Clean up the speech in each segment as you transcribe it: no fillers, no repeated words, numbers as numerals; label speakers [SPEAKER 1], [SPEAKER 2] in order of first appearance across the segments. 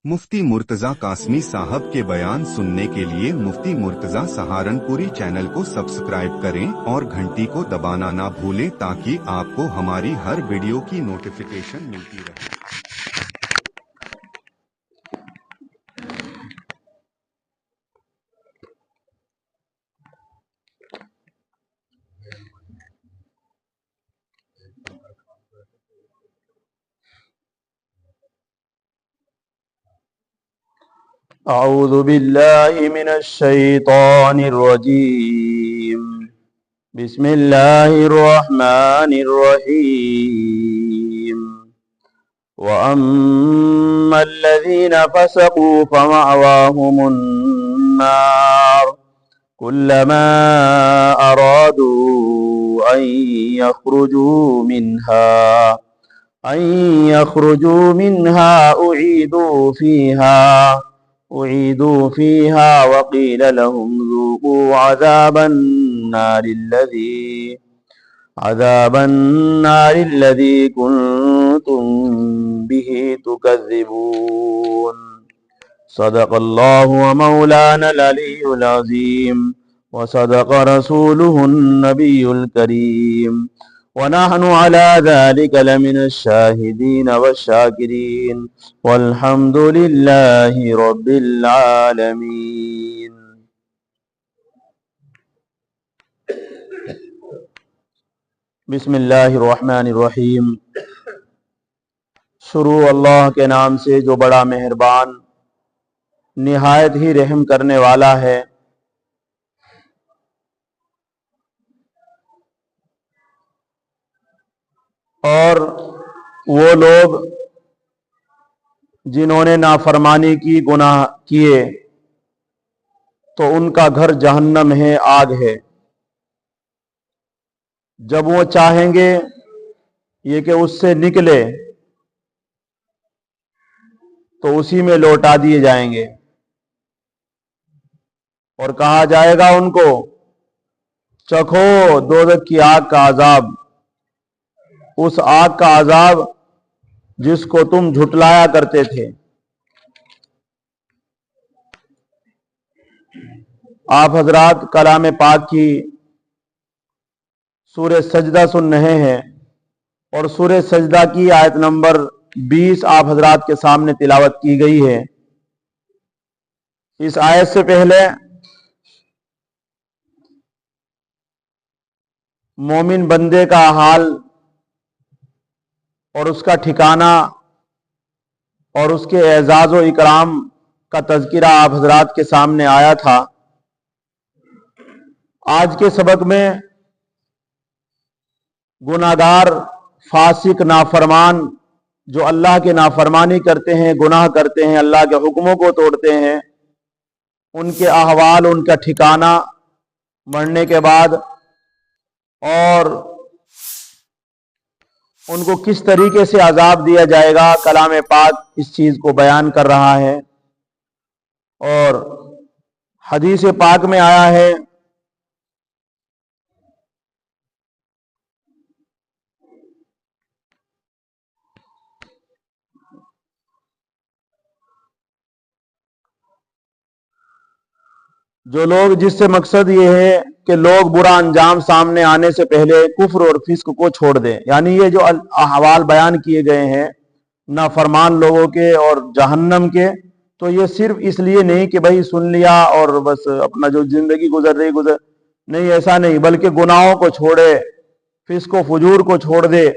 [SPEAKER 1] मुफ्ती मुर्तजा कासमी साहब के बयान सुनने के लिए मुफ्ती मुर्तजा सहारनपुरी चैनल को सब्सक्राइब करें और घंटी को दबाना ना भूलें ताकि आपको हमारी हर वीडियो की नोटिफिकेशन मिलती रहे।
[SPEAKER 2] أعوذ بالله من الشيطان الرجيم بسم الله الرحمن الرحيم وأما الذين فسقوا فمأواهم النار كلما أرادوا أن يخرجوا منها أعيدوا فيها وقيل لهم ذوقوا عذاب النار الذي كنتم به تكذبون صدق الله ومولانا العلي العظيم وصدق رسوله النبي الكريم ونحن على ذلك لمن الشاهدين والشاكرين والحمد لله رب العالمين۔ بسم اللہ الرحمن الرحیم۔ شروع اللہ کے نام سے جو بڑا مہربان نہایت ہی رحم کرنے والا ہے۔ اور وہ لوگ جنہوں نے نافرمانی کی، گناہ کیے، تو ان کا گھر جہنم ہے، آگ ہے۔ جب وہ چاہیں گے یہ کہ اس سے نکلے تو اسی میں لوٹا دیے جائیں گے، اور کہا جائے گا ان کو چکھو دوزخ کی آگ کا عذاب، اس آگ کا عذاب جس کو تم جھٹلایا کرتے تھے۔ آپ حضرات کلام پاک کی سورہ سجدہ سن رہے ہیں، اور سورہ سجدہ کی آیت نمبر 20 آپ حضرات کے سامنے تلاوت کی گئی ہے۔ اس آیت سے پہلے مومن بندے کا حال اور اس کا ٹھکانہ اور اس کے اعزاز و اکرام کا تذکرہ آپ حضرات کے سامنے آیا تھا۔ آج کے سبق میں گناہگار، فاسق، نافرمان جو اللہ کے نافرمانی کرتے ہیں، گناہ کرتے ہیں، اللہ کے حکموں کو توڑتے ہیں، ان کے احوال، ان کا ٹھکانہ مرنے کے بعد، اور ان کو کس طریقے سے عذاب دیا جائے گا، کلام پاک اس چیز کو بیان کر رہا ہے۔ اور حدیث پاک میں آیا ہے جو لوگ، جس سے مقصد یہ ہے کہ لوگ برا انجام سامنے آنے سے پہلے کفر اور فسق کو چھوڑ دیں، یعنی یہ جو احوال بیان کیے گئے ہیں نافرمان لوگوں کے اور جہنم کے، تو یہ صرف اس لیے نہیں کہ بھائی سن لیا اور بس اپنا جو زندگی گزر نہیں، ایسا نہیں، بلکہ گناہوں کو چھوڑے، فسق و فجور کو چھوڑ دے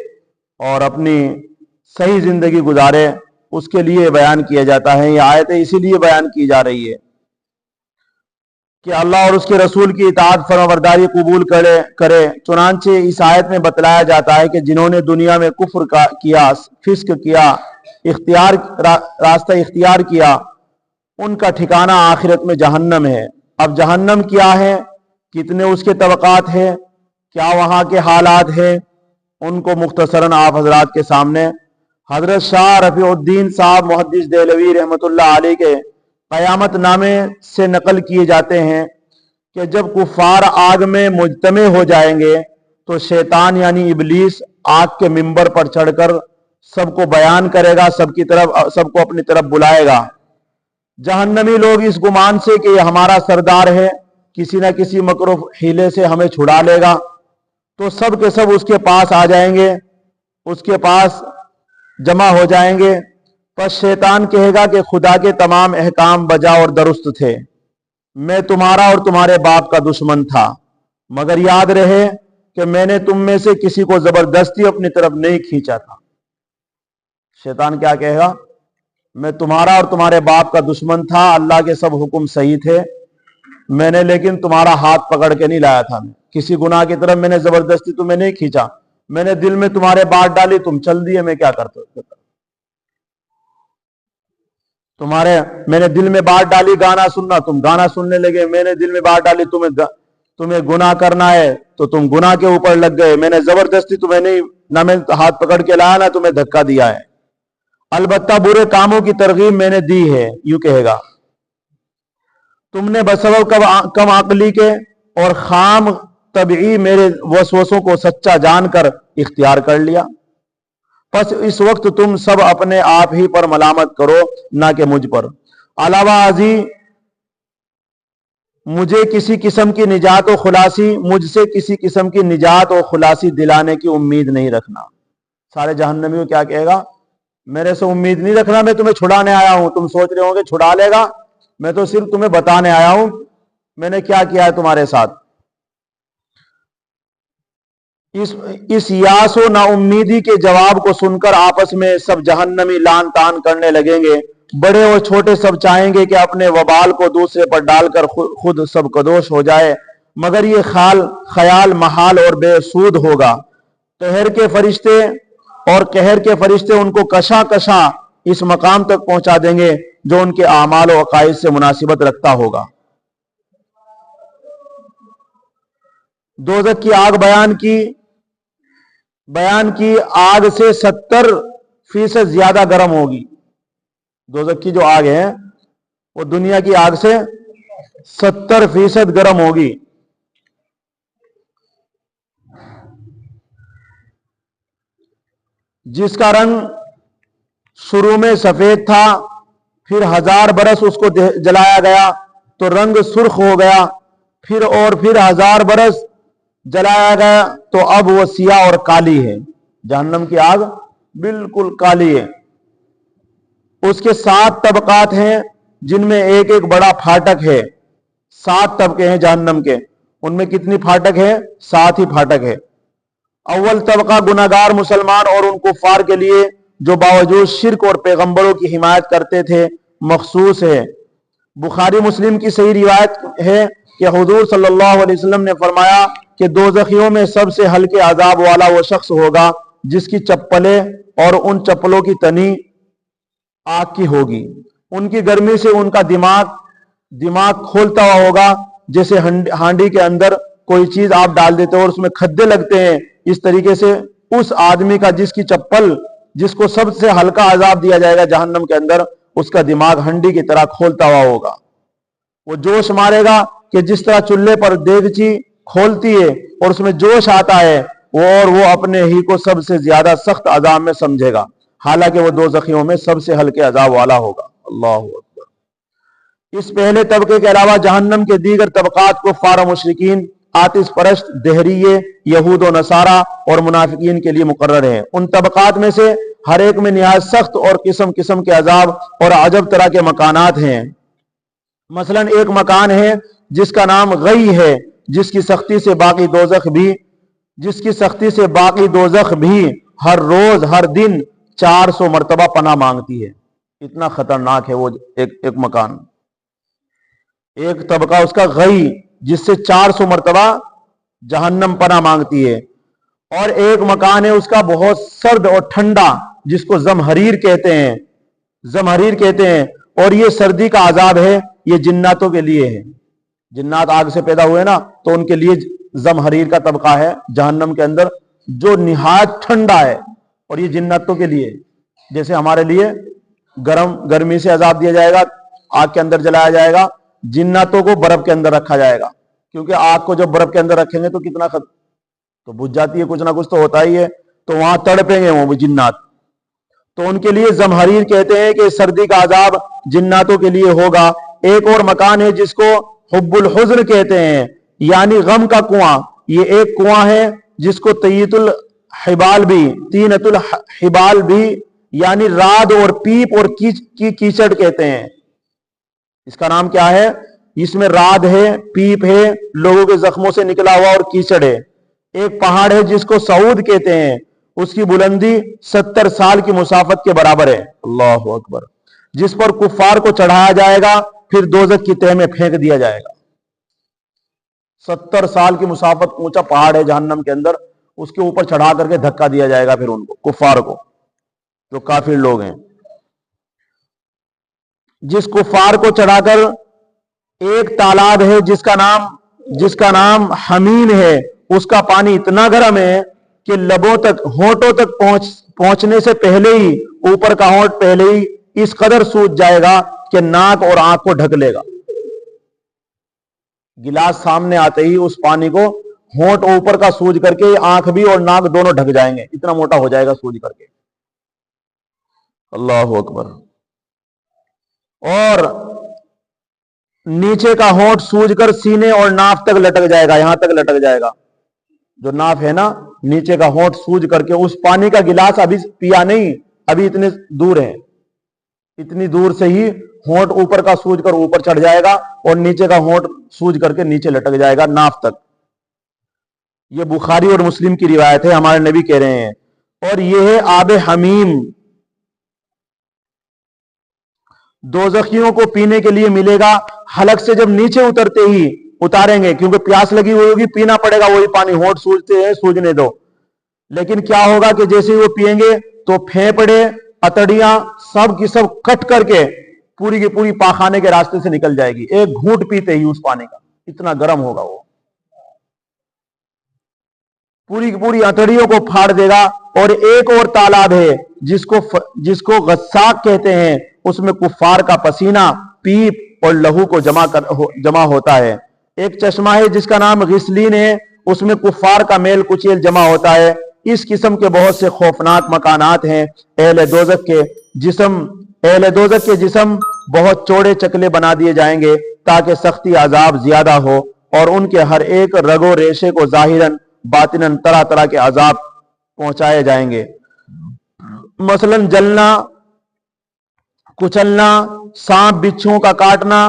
[SPEAKER 2] اور اپنی صحیح زندگی گزارے، اس کے لیے بیان کیا جاتا ہے۔ یہ آیتیں اسی لیے بیان کی جا رہی ہے کہ اللہ اور اس کے رسول کی اطاعت فرمانبرداری قبول کرے۔ چنانچہ اس آیت میں بتلایا جاتا ہے کہ جنہوں نے دنیا میں کفر کیا، فسق کیا، راستہ اختیار کیا، ان کا ٹھکانہ آخرت میں جہنم ہے۔ اب جہنم کیا ہے، کتنے اس کے طبقات ہیں، کیا وہاں کے حالات ہیں، ان کو مختصراً آپ حضرات کے سامنے حضرت شاہ رفیع الدین صاحب محدث دہلوی رحمۃ اللہ علیہ کے قیامت نامے سے نقل کیے جاتے ہیں کہ جب کفار آگ میں مجتمع ہو جائیں گے تو شیطان یعنی ابلیس آگ کے منبر پر چڑھ کر سب کو بیان کرے گا، سب کو اپنی طرف بلائے گا जहन्नमी लोग इस गुमान से कि ये हमारा सरदार है, किसी ना किसी मकरो हीले से हमें छुड़ा लेगा, तो सब के सब उसके पास आ जाएंगे, उसके पास जमा हो जाएंगे। पर शैतान कहेगा कि खुदा के तमाम अहकाम बजा और दुरुस्त थे, मैं तुम्हारा और तुम्हारे बाप का दुश्मन था, मगर याद रहे कि मैंने तुम में से किसी को जबरदस्ती अपनी तरफ नहीं खींचा था। शैतान क्या कहेगा? मैं तुम्हारा और तुम्हारे बाप का दुश्मन था, अल्लाह के सब हुक्म सही थे, मैंने लेकिन तुम्हारा हाथ पकड़ के नहीं लाया था, मैं किसी गुनाह की तरफ मैंने जबरदस्ती तुम्हें नहीं खींचा, मैंने दिल में तुम्हारे बात डाली, तुम चल दिए, मैं क्या करता मैंने दिल में बात डाली गाना सुनना, तुम गाना सुनने लगे, मैंने दिल में बात डाली तुम्हें गुनाह करना है तो तुम गुनाह के ऊपर लग गए, मैंने जबरदस्ती तुम्हें नहीं, ना मैं हाथ पकड़ के लाया ना तुम्हें धक्का दिया है, अलबत्ता बुरे कामों की तरगीब मैंने दी है, यूं कहेगा। तुमने बसबब कम अकली के और खाम तबई मेरे वसवसों को सच्चा जानकर इख्तियार कर लिया, बस इस वक्त तुम सब अपने आप ही पर मलामत करो, ना कि मुझ पर। अलावा आजी मुझसे किसी किस्म की निजात और खुलासी दिलाने की उम्मीद नहीं रखना। सारे जहन्नमी को क्या कहेगा? मेरे से उम्मीद नहीं रखना, मैं तुम्हें छुड़ाने आया हूं। तुम सोच रहे होंगे छुड़ा लेगा, मैं तो सिर्फ तुम्हें बताने आया हूं मैंने क्या किया है तुम्हारे साथ। इस यासो ना उम्मीदी के जवाब को सुनकर आपस में सब जहन्नमी लान तान करने लगेंगे। बड़े और छोटे सब चाहेंगे कि अपने वबाल को दूसरे पर डालकर खुद सब कदोश हो जाए, मगर ये ख्याल महाल और बेसूद होगा। कहर के फरिश्ते उनको कशा कशा इस मकाम तक पहुंचा देंगे जो उनके आमाल और अकाइद से मुनासिबत रखता होगा। दोज़ख की आग बयान की आग से 70% ज्यादा गर्म होगी। दोज़ख की जो आग है वो दुनिया की आग से 70% गर्म होगी। जिसका रंग शुरू में सफेद था, फिर 1000 बरस उसको जलाया गया तो रंग सुर्ख हो गया, फिर 1000 बरस जलाया गया तो अब वो सियाह और काली है। जहन्नम की आग बिल्कुल काली है। उसके 7 तबकात हैं जिनमें एक एक बड़ा फाटक है। 7 तबके हैं जहन्नम के, उनमें कितनी फाटक है? 7 ही फाटक है। अव्वल तबका गुनाहगार मुसलमान और उन कुफार के लिए जो बावजूद शिर्क और पैगंबरों की हिमायत करते थे मखसूस है। बुखारी मुस्लिम की सही रिवायत है कि हुजूर सल्लल्लाहु अलैहि वसल्लम ने फरमाया कि दोज़खियों में सबसे हल्के अजाब वाला वो शख्स होगा जिसकी चप्पलें और उन चप्पलों की तनी आग की होगी। उनकी गर्मी से उनका दिमाग खोलता हुआ होगा, जैसे हांडी के अंदर कोई चीज आप डाल देते हो और उसमें खद्दे लगते हैं। इस तरीके से उस आदमी का जिसको सबसे हल्का अजाब दिया जाएगा जहन्नम के अंदर, उसका दिमाग हंडी की तरह खोलता हुआ होगा। वो जोश मारेगा कि जिस तरह चूल्हे पर देगची खोलती है और उसमें जोश आता है, वो अपने ही को सबसे ज्यादा सख्त अजाब में समझेगा, हालांकि वो दोज़खियों में सबसे हल्के अजाब वाला होगा। अल्लाह अकबर। इस पहले तबके के अलावा जहन्नम के दीगर तबकात को कुफ्फार मुशरिकीन, आतिश परस्त, देहरिये, यहूद और नसारा और मुनाफिकीन के लिए मुकर्रर है। उन तबकात में से हर एक में निहायत सख्त और किस्म किस्म के अजाब और अजब तरह के मकानात हैं। मसलन एक मकान है जिसका नाम गई है, जिसकी सख्ती से बाकी दोज़ख भी हर रोज हर दिन 400 मरतबा पनाह मांगती है। इतना खतरनाक है वो एक मकान। एक तबका उसका गई, जिससे 400 मरतबा जहन्नम पनाह मांगती है। और एक मकान है उसका बहुत सर्द और ठंडा, जिसको जमहरीर कहते हैं। और ये सर्दी का अजाब है, ये जिन्नातों के लिए है। जिन्नात आग से पैदा हुए ना, तो उनके लिए जमहरीर का तबका है जहन्नम के अंदर, जो निहायत ठंडा है। और ये जिन्नातों के लिए, जैसे हमारे लिए गर्मी से अजाब दिया जाएगा, आग के अंदर जलाया जाएगा, जिन्नातों को बर्फ के अंदर रखा जाएगा। क्योंकि आग को जब बर्फ के अंदर रखेंगे तो कितना तो बुझ जाती है, कुछ ना कुछ तो होता ही है, तो वहां तड़पेंगे वो जिन्नात। तो उनके लिए जमहरीर कहते हैं कि सर्दी का अजाब जिन्नातों के लिए होगा। एक और मकान है जिसको हुब्बुल हुज़्न कहते हैं, यानी गम का कुआं। ये एक कुआं है जिसको तय्यतुल हिबाल भी, तीनतुल हिबाल भी, यानी राद और पीप और कीचड़ कहते हैं। इसका नाम क्या है? इसमें राद है, पीप है, लोगों के जख्मों से निकला हुआ, और कीचड़ है। एक पहाड़ है जिसको सऊद कहते हैं, उसकी बुलंदी 70 साल की मुसाफत के बराबर है। अल्लाह अकबर। जिस पर कुफार को चढ़ाया जाएगा, फिर दोजख की तह में फेंक दिया जाएगा। 70 साल की मुसाफत ऊंचा पहाड़ है जहन्नम के अंदर, उसके ऊपर चढ़ा करके धक्का दिया जाएगा फिर उनको, कुफार को, जो काफिर लोग हैं। जिस कुफार को चढ़ाकर एक तालाब है जिसका नाम हमीम है, उसका पानी इतना गर्म है कि लबों तक, होंठों तक पहुंचने से पहले ही, ऊपर का होंठ पहले ही इस कदर सूज जाएगा कि नाक और आंख को ढक लेगा। गिलास सामने आते ही उस पानी को होंठ ऊपर का सूज करके आंख भी और नाक दोनों ढक जाएंगे, इतना मोटा हो जाएगा सूज करके। अल्लाह अकबर। और नीचे का होंठ सूज कर सीने और नाफ तक लटक जाएगा, यहां तक लटक जाएगा। जो नाफ है ना, नीचे का होंठ सूज करके, उस पानी का गिलास अभी पिया नहीं, अभी इतने दूर है, इतनी दूर से ही होंठ ऊपर का सूज कर ऊपर चढ़ जाएगा और नीचे का होंठ सूज करके नीचे लटक जाएगा नाफ तक। यह बुखारी और मुस्लिम की रिवायत है, हमारे नबी कह रहे हैं। और यह है आब हमीम। दोज़खियों को पीने के लिए मिलेगा। हलक से जब नीचे उतरते ही उतारेंगे, क्योंकि प्यास लगी हुई होगी, पीना पड़ेगा वही पानी, होंठ सूजते हैं, सूजने दो। लेकिन क्या होगा कि जैसे ही वो पिएंगे तो फेफड़े, अतड़ियां सब की सब कट करके पूरी की पूरी पाखाने के रास्ते से निकल जाएगी, एक घूंट पीते ही उस पानी का। इतना गर्म होगा वो, पूरी की पूरी अतड़ियों को फाड़ देगा। और एक और तालाब है जिसको गस्साक कहते हैं, उसमें कुफार का पसीना, पीप और लहू को जमा होता है। एक चश्मा है जिसका नाम गिसलीन है, उसमें कुफार का मेल कुचेल जमा होता है। इस किस्म के बहुत से खौफनाक मकानात हैं। अहले दोज़ख के जिस्म बहुत चौड़े चकले बना दिए जाएंगे ताकि सख्ती अजाब ज्यादा हो, और उनके हर एक रगो रेशे को जाहिरन बातिनन तरह तरह के अजाब पहुंचाए जाएंगे। मसलन जलना, कुचलना, सांप बिच्छुओं का काटना,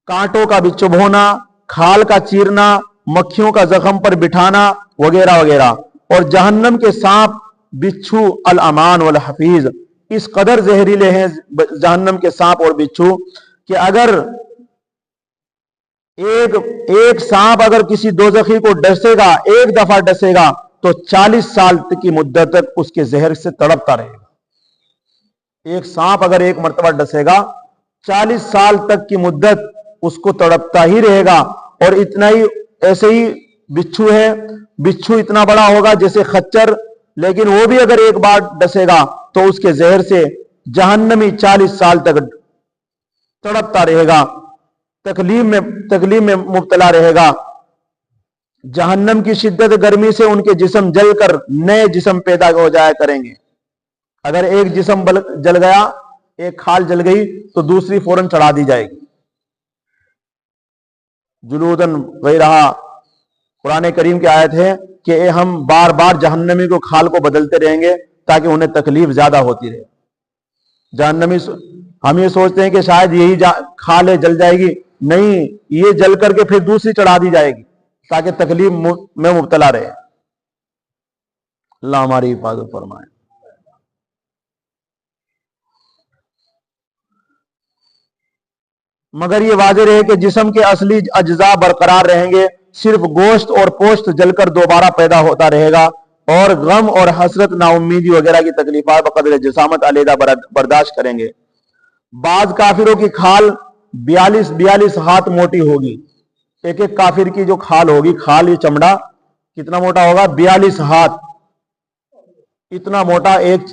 [SPEAKER 2] कांटों का चुभोना, खाल का चीरना, मक्खियों का जख्म पर बिठाना, वगैरह वगैरह। और जहन्नम के सांप बिच्छू अल अमान वल हफीज, इस कदर जहरीले हैं जहन्नम के सांप और बिच्छू कि अगर एक सांप अगर किसी दोज़खी को डसेगा, एक दफा डसेगा, तो 40 साल की मुद्दत तक उसके जहर से तड़पता रहेगा। एक सांप अगर एक मर्तबा डसेगा, 40 साल तक की मुद्दत उसको तड़पता ही रहेगा। और इतना ही, ऐसे ही बिच्छू है, बिच्छू इतना बड़ा होगा जैसे खच्चर, लेकिन वो भी अगर एक बार डसेगा तो उसके जहर से जहन्नमी 40 साल तक तड़पता रहेगा, तकलीफ में मुब्तला रहेगा। जहन्नम की शिद्दत गर्मी से उनके जिस्म जलकर नए जिस्म पैदा हो जाया करेंगे। अगर एक जिस्म जल गया, एक खाल जल गई, तो दूसरी फौरन चढ़ा दी जाएगी। जुलूदन गैरहा, कुरान करीम की आयत है कि हम बार बार जहन्नमी को खाल को बदलते रहेंगे ताकि उन्हें तकलीफ ज्यादा होती रहे। जहन्नमी, हम ये सोचते हैं कि शायद यही खाल है, जल जाएगी, नहीं, ये जल करके फिर दूसरी चढ़ा दी जाएगी ताकि तकलीफ में मुब्तला रहे। अल्लाह हमारी हिफाजत फरमाए। मगर ये वाज़ेह रहे कि जिस्म के असली अज्जा बरकरार रहेंगे, सिर्फ गोश्त और पोश्त जलकर दोबारा पैदा होता रहेगा, और गम और हसरत, नाउम्मीदी वगैरह की तकलीफात बकदर जिसामत अलहदा बर्दाश्त करेंगे। बाज काफिरों की खाल 42 हाथ मोटी होगी। एक एक काफिर की जो खाल होगी, खाल, ये चमड़ा कितना मोटा होगा? 42 हाथ, इतना मोटा एक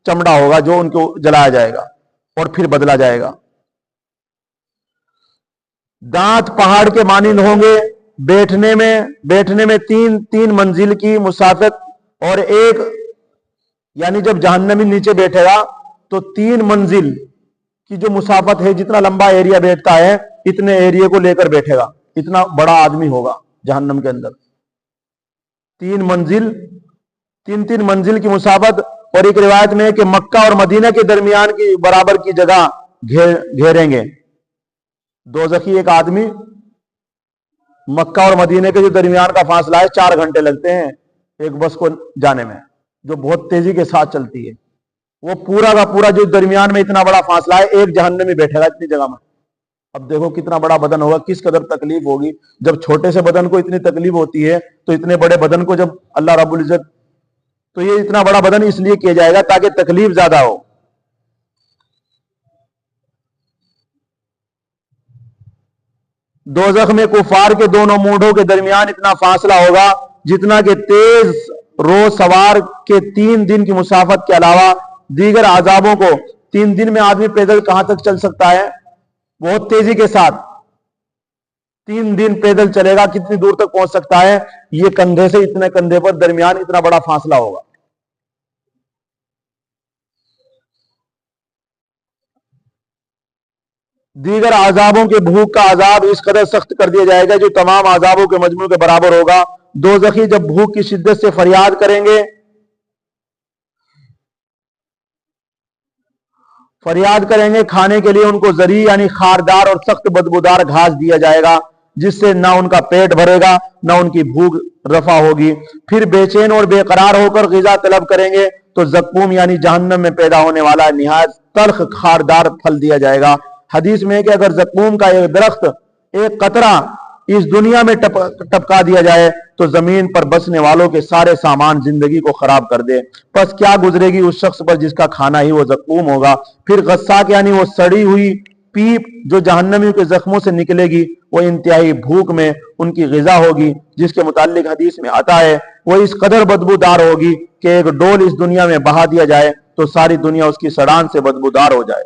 [SPEAKER 2] चमड़ा होगा जो उनको जलाया जाएगा और फिर बदला जाएगा। दांत पहाड़ के मानिंद होंगे। बैठने में तीन मंजिल की मुसाफत और यानी जब जहन्नमी नीचे बैठेगा तो 3 मंजिल की जो मुसाफत है, जितना लंबा एरिया बैठता है, इतने एरिया को लेकर बैठेगा। इतना बड़ा आदमी होगा जहन्नम के अंदर। 3 मंजिल, 3 मंजिल की मुसाफत। और एक रिवायत में है कि मक्का और मदीना के दरमियान की बराबर की जगह घेरेंगे। दोज़खी एक आदमी, मक्का और मदीने के जो दरमियान का फासला है 4 घंटे लगते हैं एक बस को जाने में, जो बहुत तेजी के साथ चलती है। वो पूरा का पूरा जो दरमियान में इतना बड़ा फासला है, एक जहन्नमी बैठेगा इतनी जगह में। अब देखो कितना बड़ा बदन होगा, किस कदर तकलीफ होगी। जब छोटे से बदन को इतनी तकलीफ होती है, तो इतने बड़े बदन को जब अल्लाह रब्बुल इज्जत, तो ये इतना बड़ा बदन इसलिए किया जाएगा ताकि तकलीफ ज्यादा हो। दोज़ख में कुफार के दोनों मूढ़ों के दरमियान इतना फासला होगा जितना कि तेज रोज सवार के 3 दिन की मुसाफत के अलावा दीगर आजाबों को 3 दिन में आदमी पैदल कहां तक चल सकता है? बहुत तेजी के साथ 3 दिन पैदल चलेगा, कितनी दूर तक पहुंच सकता है? ये कंधे से इतने कंधे पर दरमियान इतना बड़ा फासला होगा। दीगर आजाबों के भूख का आजाब इस कदर सख्त कर दिया जाएगा जो तमाम आजाबों के मजमू के बराबर होगा। दोज़खी जब भूख की शिद्दत से फरियाद करेंगे, खाने के लिए उनको जरी यानी खारदार और सख्त बदबूदार घास दिया जाएगा, जिससे ना उनका पेट भरेगा ना उनकी भूख रफा होगी। फिर बेचैन और बेकरार होकर ग़िज़ा तलब करेंगे तो ज़क़ूम यानी जहन्नम में पैदा होने वाला निहायत तल्ख खारदार फल दिया जाएगा। हदीस में है कि अगर ज़क़ूम का एक दरख्त, एक कतरा इस दुनिया में टपका दिया जाए तो जमीन पर बसने वालों के सारे सामान जिंदगी को खराब कर दे। बस क्या गुजरेगी उस शख्स पर जिसका खाना ही वो ज़क़ूम होगा। फिर गस्साक यानी वो सड़ी हुई पीप जो जहन्नमियों के जख्मों से निकलेगी, वो इंतहाई भूख में उनकी ग़िज़ा होगी, जिसके मुताल्लिक हदीस में आता है वो इस कदर बदबूदार होगी कि एक डोल इस दुनिया में बहा दिया जाए तो सारी दुनिया उसकी सड़ान से बदबूदार हो जाए।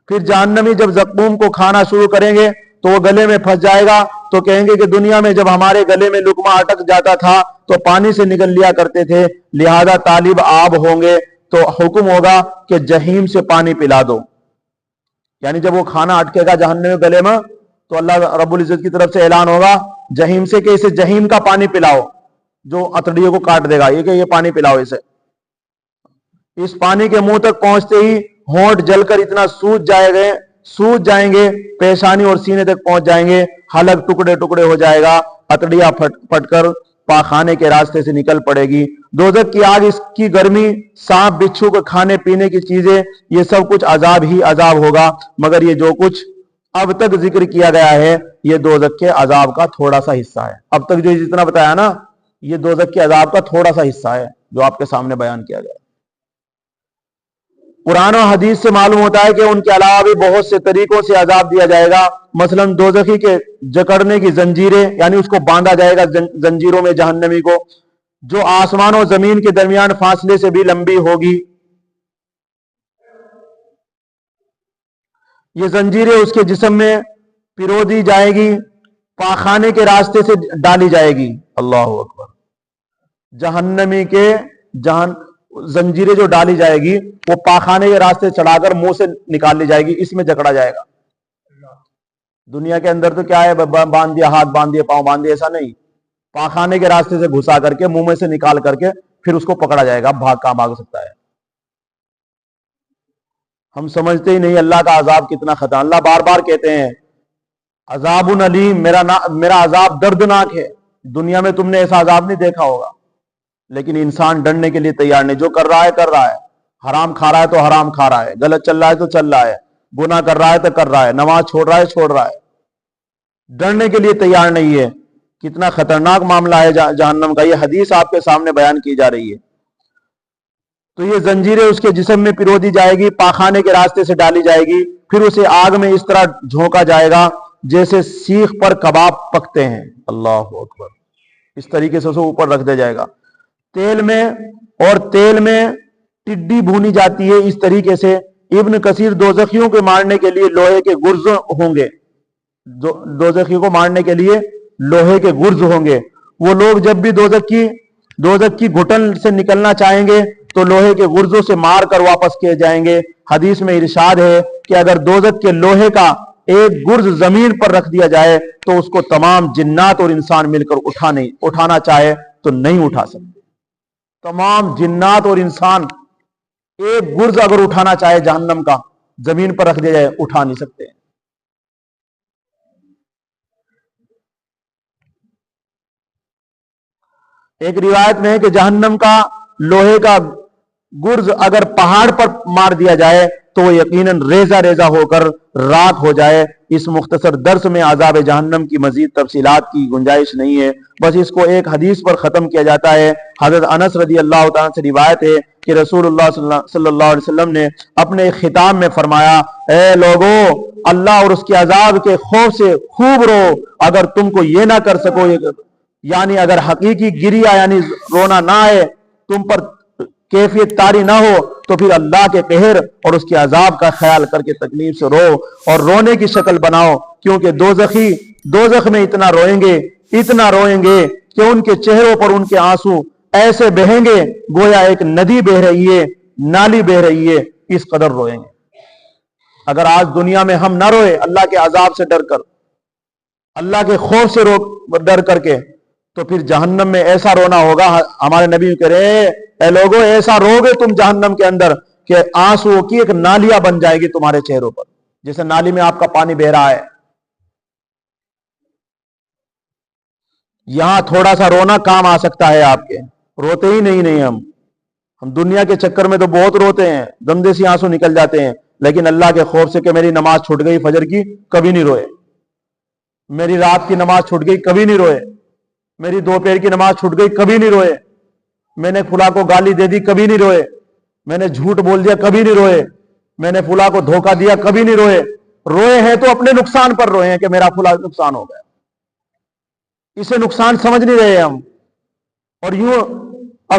[SPEAKER 2] फिर जहन्नमी जब ज़क़ूम को खाना शुरू करेंगे तो वो गले में फंस जाएगा, तो कहेंगे कि दुनिया में जब हमारे गले में लुकमा अटक जाता था तो पानी से निकल लिया करते थे, लिहाजा तालिब आब होंगे तो हुक्म होगा कि जहीम से पानी पिला दो। यानी जब वो खाना अटकेगा जहन्नमी गले में तो अल्लाह रब्बुल इज्जत की तरफ से ऐलान होगा जहीम से कि इसे जहीम का पानी पिलाओ, जो अतड़ियों को काट देगा, ये पानी पिलाओ इसे। इस पानी के मुंह तक पहुंचते ही होंठ जलकर इतना सूज जाएंगे, पेशानी और सीने तक पहुंच जाएंगे, हलक टुकड़े टुकड़े हो जाएगा, अतड़ियां फटकर पाखाने के रास्ते से निकल पड़ेगी। दोज़ख की आग, इसकी गर्मी, सांप बिच्छू के खाने पीने की चीजें, ये सब कुछ अजाब ही अजाब होगा। मगर ये जो कुछ अब तक जिक्र किया गया है ये दोज़ख के अजाब का थोड़ा सा हिस्सा है। अब तक जो जितना बताया ना, ये दोज़ख के अजाब का थोड़ा सा हिस्सा है जो आपके सामने बयान किया गया। कुरान और हदीस से मालूम होता है कि उनके अलावा भी बहुत से तरीकों से अजाब दिया जाएगा। मसलन दोज़खी के जकड़ने की जंजीरें, यानी उसको बांधा जाएगा जंजीरों में जहन्नमी को, जो आसमान और जमीन के दरमियान फासले से भी लंबी होगी। ये जंजीरें उसके जिस्म में पिरो दी जाएगी, पाखाने के रास्ते से डाली जाएगी। अल्लाह अकबर। जहन्नमी के जंजीरें जो डाली जाएगी वो पाखाने के रास्ते चढ़ाकर मुंह से निकाल ली जाएगी, इसमें जकड़ा जाएगा। दुनिया के अंदर तो क्या है, बांध दिया हाथ, बांध दिया पांव, बांध दिया, ऐसा नहीं। पाखाने के रास्ते से घुसा करके मुंह में से निकाल करके फिर उसको पकड़ा जाएगा। कहां भाग सकता है? हम समझते ही नहीं अल्लाह का अजाब कितना खतरनाक। अल्लाह बार बार कहते हैं अजाबुन अलीम, मेरा अजाब दर्दनाक है। दुनिया में तुमने ऐसा अजाब नहीं देखा होगा, लेकिन इंसान डरने के लिए तैयार नहीं। जो कर रहा है, हराम खा रहा है तो हराम खा रहा है, गलत चल रहा है तो चल रहा है, गुनाह कर रहा है तो कर रहा है, नमाज छोड़ रहा है, डरने के लिए तैयार नहीं है। कितना खतरनाक मामला है जहन्नम का। ये हदीस आपके सामने बयान की जा रही है। तो ये जंजीरें उसके जिस्म में पिरो दी जाएगी, पाखाने के रास्ते से डाली जाएगी, फिर उसे आग में इस तरह झोंका जाएगा जैसे सीख पर कबाब पकते हैं। अल्लाह अकबर। इस तरीके से उसे ऊपर रख दिया जाएगा। तेल में टिड्डी भूनी जाती है। इस तरीके से इब्न कसीर दोज़खियों को मारने के लिए लोहे के गुर्ज होंगे। दोज़खियों को मारने के लिए लोहे के गुर्ज होंगे। वो लोग जब भी दोज़ख की घुटन से निकलना चाहेंगे तो लोहे के गुर्जों से मार कर वापस किए जाएंगे। हदीस में इरशाद है कि अगर दोजख के लोहे का एक गुर्ज जमीन पर रख दिया जाए तो उसको तमाम जिन्नात और इंसान मिलकर उठाना चाहे तो नहीं उठा सकते। तमाम जिन्नात और इंसान एक गुर्ज अगर उठाना चाहे जहन्नम का, जमीन पर रख दिया जाए, उठा नहीं सकते। एक रिवायत में है कि जहन्नम का लोहे का गुर्ज अगर पहाड़ पर मार दिया जाए तो वो यकीनन रेजा रेजा होकर राख हो जाए। इस मुख्तसर दर्स में आज़ाब जहन्नम की मजीद तफसीलात की गुंजाइश नहीं है, बस इसको एक हदीस पर खत्म किया जाता है। हजरत अनस रदी अल्लाह तआला से रिवायत है कि रसूलुल्लाह सल्लल्लाहु अलैहि वसल्लम ने अपने खिताब में फरमाया, ए लोगो, अल्लाह और उसके अजाब के खौफ से खूब रो। अगर तुमको ये ना कर सको, यानी अगर हकीकी गिरिया यानी रोना ना आए, तुम पर कैफियत तारी ना हो, तो फिर अल्लाह के कहर और उसके अजाब का ख्याल करके तकलीफ से रो और रोने की शक्ल बनाओ, क्योंकि दोजखी दोजख में इतना रोएंगे कि उनके चेहरों पर उनके आंसू ऐसे बहेंगे गोया एक नदी बह रही है, नाली बह रही है, इस कदर रोएंगे। अगर आज दुनिया में हम ना रोए अल्लाह के अजाब से डर कर, अल्लाह के खौफ से डर करके, तो फिर जहन्नम में ऐसा रोना होगा। हमारे नबी कह रहे, ए लोगों, ऐसा रोगे तुम जहन्नम के अंदर कि आंसुओं की एक नालियां बन जाएगी तुम्हारे चेहरों पर, जैसे नाली में आपका पानी बह रहा है। यहां थोड़ा सा रोना काम आ सकता है आपके, रोते ही नहीं हम दुनिया के चक्कर में तो बहुत रोते हैं, गंदे से आंसू निकल जाते हैं, लेकिन अल्लाह के खौफ से कि मेरी नमाज छूट गई फजर की, कभी नहीं रोए। मेरी रात की नमाज छूट गई, कभी नहीं रोए। मेरी दोपहर की नमाज छूट गई, कभी नहीं रोए। मैंने फुला को गाली दे दी, कभी नहीं रोए। मैंने झूठ बोल दिया, कभी नहीं रोए। मैंने फुला को धोखा दिया, कभी नहीं रोए। रोए हैं तो अपने नुकसान पर रोए हैं कि मेरा फुला नुकसान हो गया, इसे नुकसान समझ नहीं रहे हम, और यूं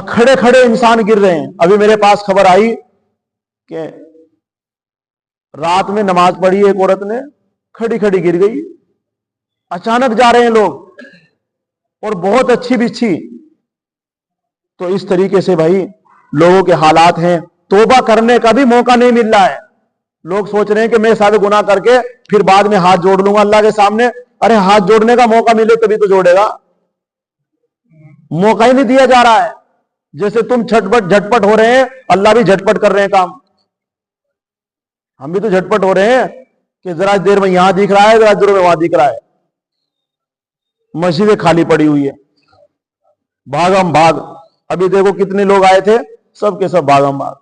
[SPEAKER 2] खड़े खड़े इंसान गिर रहे हैं। अभी मेरे पास खबर आई कि रात में नमाज पढ़ी एक औरत ने, खड़ी खड़ी गिर गई। अचानक जा रहे हैं लोग और बहुत अच्छी बिच्छी। तो इस तरीके से भाई लोगों के हालात हैं, तौबा करने का भी मौका नहीं मिल रहा है। लोग सोच रहे हैं कि मैं सारे गुनाह करके फिर बाद में हाथ जोड़ लूंगा अल्लाह के सामने। अरे हाथ जोड़ने का मौका मिले तभी तो जोड़ेगा, मौका ही नहीं दिया जा रहा है। जैसे तुम झटपट हो रहे हैं, अल्लाह भी झटपट कर रहे हैं काम। हम भी तो झटपट हो रहे हैं कि जरा देर में यहां दिख रहा है, जरा देर में वहां दिख रहा है। मस्जिदें खाली पड़ी हुई है, भागम भाग। अभी देखो कितने लोग आए थे, सब के सब भागम भाग।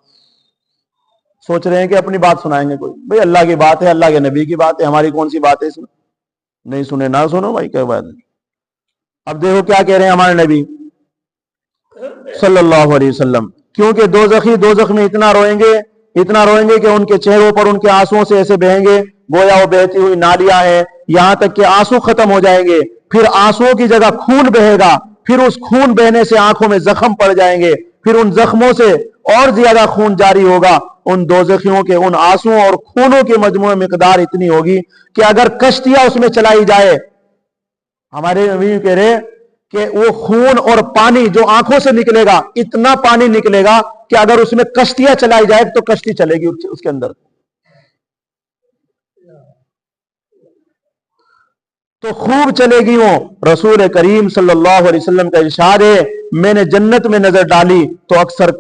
[SPEAKER 2] सोच रहे हैं कि अपनी बात सुनाएंगे कोई। भाई अल्लाह की बात है, अल्लाह के नबी की बात है, हमारी कौन सी बात है इसमें? नहीं सुने ना सुनो भाई, क्या बात है। अब देखो क्या कह रहे हैं हमारे नबी सल्लल्लाहु अलैहि वसल्लम, क्योंकि दोजखी दोजख में इतना रोएंगे कि उनके चेहरों पर उनके आंसुओं से ऐसे बहेंगे गोया वो बहती हुई नालियां हैं, यहां तक कि आंसू खत्म हो जाएंगे। फिर आंसुओं की जगह खून बहेगा, फिर उस खून बहने से आंखों में जख्म पड़ जाएंगे, फिर उन जख्मों से और ज्यादा खून जारी होगा। उन दोजखियों के उन आंसुओं और खूनों की मजमू मिकदार इतनी होगी कि अगर कश्तियां उसमें चलाई जाए, हमारे नबी कह रहे कि वो खून और पानी जो आंखों से निकलेगा, इतना पानी निकलेगा कि अगर उसमें कश्तियां चलाई जाए तो कश्ती चलेगी उसके अंदर। तो खूब चलेगी वो। रसूल करीम सल्लल्लाहु अलैहि वसल्लम का इरशाद है, मैंने जन्नत में नजर डाली तो अक्सर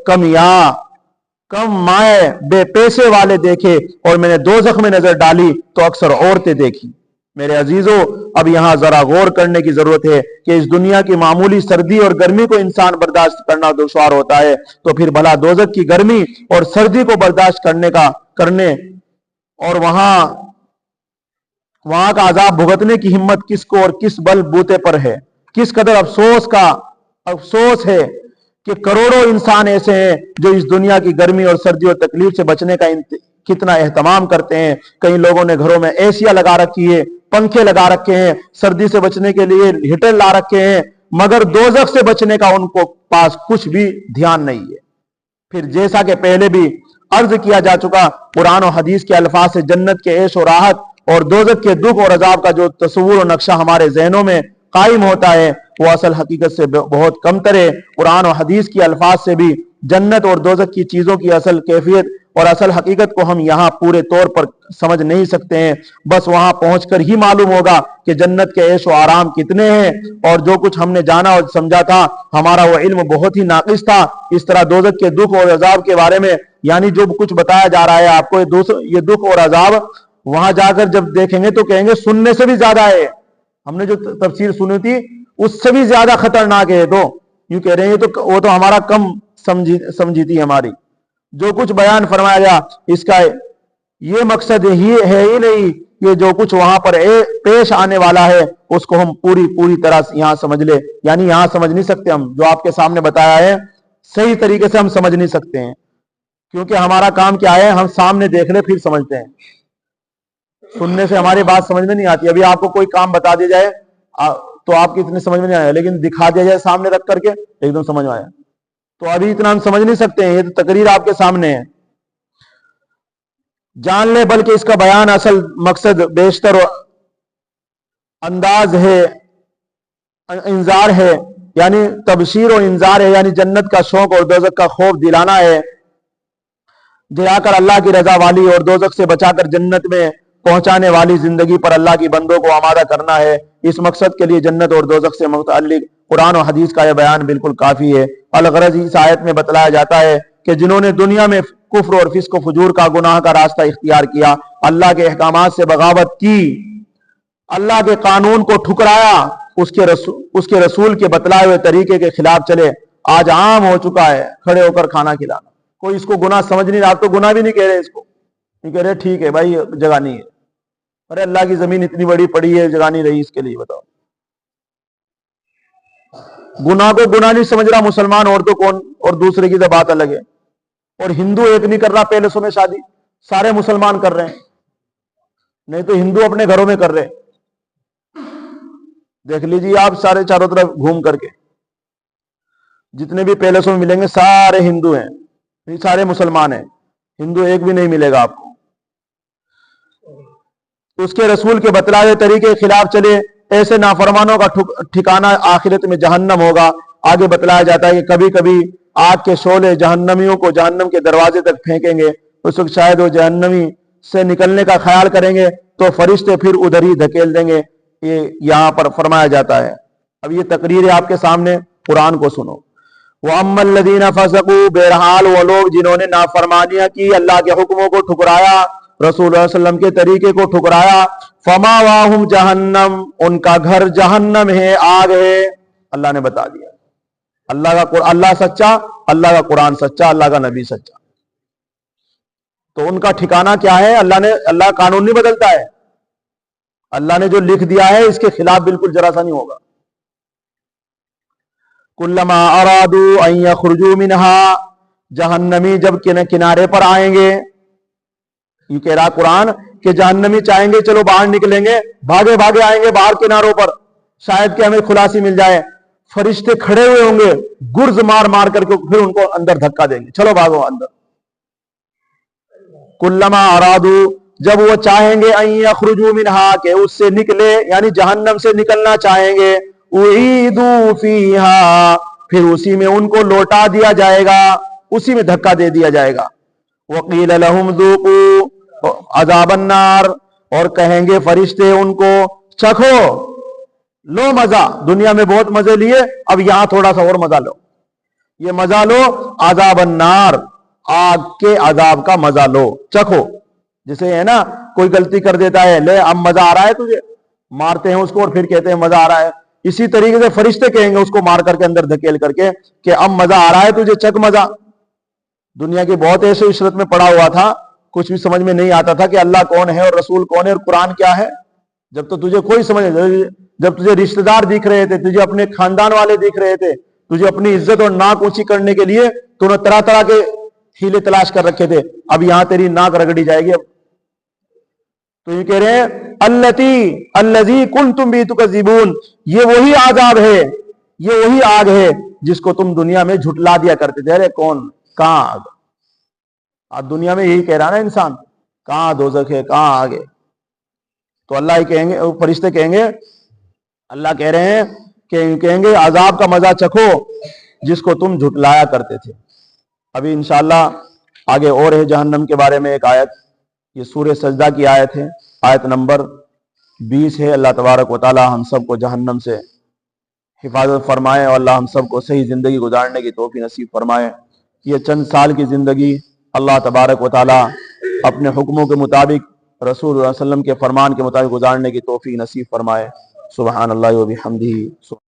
[SPEAKER 2] कम माए बेपैसे वाले देखे, और मैंने दोजख में नजर डाली तो अक्सर औरतें देखी। मेरे अजीजों, अब यहां जरा गौर करने की जरूरत है कि इस दुनिया की मामूली सर्दी और गर्मी को इंसान बर्दाश्त करना दुश्वार होता है, तो फिर भला दोजख की गर्मी और सर्दी को बर्दाश्त करने और वहां का अजाब भुगतने की हिम्मत किसको और किस बल बूते पर है। किस कदर अफसोस है कि करोड़ों इंसान ऐसे हैं जो इस दुनिया की गर्मी और सर्दी और तकलीफ से बचने का कितना एहतमाम करते हैं। कई लोगों ने घरों में एसियां लगा रखी है, पंखे लगा रखे हैं, सर्दी से बचने के लिए हीटर ला रखे हैं, मगर दोजख से बचने का उनको पास कुछ भी ध्यान नहीं है। फिर जैसा कि पहले भी अर्ज किया जा चुका, कुरान और हदीस के अल्फाज से जन्नत के ऐश और राहत और दोजख के दुख और अजाब का जो तस्वुर और नक्शा हमारे जहनों में कायम होता है, वो असल हकीकत से बहुत कम तरह कुरान और हदीस के अल्फाज से भी जन्नत और दोज़ख की चीजों की असल कैफियत और असल हकीकत को हम यहाँ पूरे तौर पर समझ नहीं सकते हैं। बस वहां पहुंचकर ही मालूम होगा कि जन्नत के ऐश और आराम कितने हैं। और जो कुछ हमने जाना और समझा था हमारा वो इल्म बहुत ही नाकिस था। इस तरह दोज़ख के दुख और अजाब के बारे में यानी जो कुछ बताया जा रहा है आपको, ये दुख और अजाब वहां जाकर जब देखेंगे तो कहेंगे सुनने से भी ज्यादा है। हमने जो तफसीर सुनी थी उससे भी ज्यादा खतरनाक है। तो यूं कह रहे हैं तो वो तो हमारा कम समझी थी हमारी। जो कुछ बयान फरमाया गया इसका ये मकसद ही है ही नहीं कि जो कुछ वहां पर पेश आने वाला है उसको हम पूरी तरह से यहां समझ ले। यानी यहां समझ नहीं सकते हम, जो आपके सामने बताया है सही तरीके से हम समझ नहीं सकते हैं, क्योंकि हमारा काम क्या है, हम सामने देख ले फिर समझते हैं। सुनने से हमारी बात समझ में नहीं आती। अभी आपको कोई काम बता दिया जाए तो आपकी इतने समझ में नहीं आया, लेकिन दिखा दिया जाए सामने रख करके एकदम समझ में आया। तो अभी इतना हम समझ नहीं सकते हैं, ये तो तकरीर आपके सामने है। जान ले बल्कि इसका बयान असल मकसद बेशतर अंदाज है, इंजार है, यानी तबशीर और इंजार है, यानी जन्नत का शौक और दोज़ख का खौफ दिलाना है, दिलाकर अल्लाह की रजा वाली और दोज़ख से बचाकर जन्नत में पहुंचाने वाली जिंदगी पर अल्लाह की बंदों को आमादा करना है। इस मकसद के लिए जन्नत और दोज़ख से मुतअल्लिक कुरान और हदीस का यह बयान बिल्कुल काफी है। अलगरज इस आयत में बतलाया जाता है कि जिन्होंने दुनिया में कुफ्र और फिस्क और फजूर का गुनाह का रास्ता इख्तियार किया, अल्लाह के अहकामात से बगावत की, अल्लाह के कानून को ठुकराया, उसके रसूल के बतलाए हुए तरीके के खिलाफ चले, आज आम हो चुका है खड़े होकर खाना खिलाना। कोई इसको गुनाह समझ नहीं रहा, आप तो गुनाह भी नहीं कह रहे, इसको नहीं कह रहे ठीक है भाई जगह नहीं है। अरे अल्लाह की जमीन इतनी बड़ी पड़ी है, जगह नहीं रही इसके लिए, बताओ। गुनाह को गुनाह नहीं समझ रहा मुसलमान, और तो कौन, और दूसरे की तो बात अलग है। और हिंदू एक नहीं कर रहा पैलेसों में शादी, सारे मुसलमान कर रहे हैं, नहीं तो हिंदू अपने घरों में कर रहे हैं। देख लीजिए आप सारे चारों तरफ घूम करके, जितने भी पैलेसों में मिलेंगे सारे हिंदू हैं, सारे मुसलमान हैं, हिंदू एक भी नहीं मिलेगा आपको। उसके रसूल के बतलाए तरीके के खिलाफ चले, ऐसे नाफरमानों का ठिकाना आखिरत में जहन्नम होगा। आगे बतलाया जाता है कि कभी कभी आग के शोले जहन्नमियों को जहन्नम के दरवाजे तक फेंकेंगे, उस वक्त शायद वो जहन्नमी से निकलने का ख्याल करेंगे तो फरिश्ते फिर उधर ही धकेल देंगे। ये यहां पर फरमाया जाता है। अब ये तकरीर है आपके सामने, कुरान को सुनो। वो अम्मल लदीना फसकू, बहरहाल वो लोग जिन्होंने नाफरमानियां की, अल्लाह के हुक्मों को ठुकराया, रसूल सल्लल्लाहु अलैहि वसल्लम के तरीके को ठुकराया, फमा वाहुम जहन्नम, उनका घर जहन्नम है, आग है। अल्लाह ने बता दिया, अल्लाह सच्चा, अल्लाह का कुरान सच्चा, अल्लाह का नबी सच्चा। तो उनका ठिकाना क्या है? अल्लाह कानून नहीं बदलता है, अल्लाह ने जो लिख दिया है इसके खिलाफ बिल्कुल जरा सा नहीं होगा। कुल्लमा अरादू अन यखरुजू मिनहा, जहन्नमी जब किनारे पर आएंगे, ये कह रहा कुरान कि जहन्नमी चाहेंगे चलो बाहर निकलेंगे, भागे भागे आएंगे बाहर किनारों पर, शायद कि हमें खुलासी मिल जाए। फरिश्ते खड़े हुए होंगे, गुर्ज मार मार करके फिर उनको अंदर धक्का देंगे, चलो भागो अंदर। कुल्लमा अरादू, जब वो चाहेंगे अन यखरुजू मिनहा, के उससे निकले, यानी जहन्नम से निकलना चाहेंगे, उईदू फीहा, फिर उसी में उनको लौटा दिया जाएगा, उसी में धक्का दे दिया जाएगा। वकील लहुम ज़ूक़ू अज़ाबन नार, और कहेंगे फरिश्ते उनको चखो, लो मजा, दुनिया में बहुत मजे लिए, अब यहां थोड़ा सा और मजा लो, ये मजा लो, अज़ाबन नार, आग के अजाब का मजा लो, चखो। जैसे है ना कोई गलती कर देता है, ले अब मजा आ रहा है तुझे, मारते हैं उसको और फिर कहते हैं मजा आ रहा है। इसी तरीके से फरिश्ते कहेंगे उसको मार करके अंदर धकेल करके कि अब मजा आ रहा है तुझे, चख मजा। दुनिया के बहुत ऐसे इशरत में पड़ा हुआ था, कुछ भी समझ में नहीं आता था कि अल्लाह कौन है और रसूल कौन है और कुरान क्या है। जब तो तुझे कोई समझ, जब तुझे रिश्तेदार दिख रहे थे, तुझे अपने खानदान वाले दिख रहे थे, तुझे अपनी इज्जत और नाक ऊंची करने के लिए तूने तरह तरह के हीले तलाश कर रखे थे, अब यहां तेरी नाक रगड़ी जाएगी। अब तो ये कह रहे हैं अल्लज़ी कुंतुम बिही तुकज़्ज़िबून, ये वही आज़ाब है, ये वही आग है जिसको तुम दुनिया में झुटला दिया करते थे। अरे कौन, कहां आग? आज दुनिया में यही कह रहा ना इंसान, कहां दोज़ख है, कहां आग है। तो अल्लाह ही कहेंगे, फरिश्ते कहेंगे, अल्लाह कह रहे हैं कि कहेंगे अजाब का मजा चखो जिसको तुम झुटलाया करते थे। ابھی انشاءاللہ آگے اور ہے جہنم کے بارے میں ایک آیت، یہ سورہ سجدہ کی آیت ہے، آیت نمبر 20 ہے۔ اللہ تبارک و تعالی ہم سب کو جہنم سے حفاظت فرمائے اور اللہ ہم سب کو صحیح زندگی گزارنے کی توفیق نصیب فرمائے۔ یہ چند سال کی زندگی اللہ تبارک و تعالی اپنے حکموں کے مطابق، رسول اللہ صلی اللہ علیہ وسلم کے فرمان کے مطابق گزارنے کی توفیق نصیب فرمائے۔ سبحان اللہ و بحمدہ۔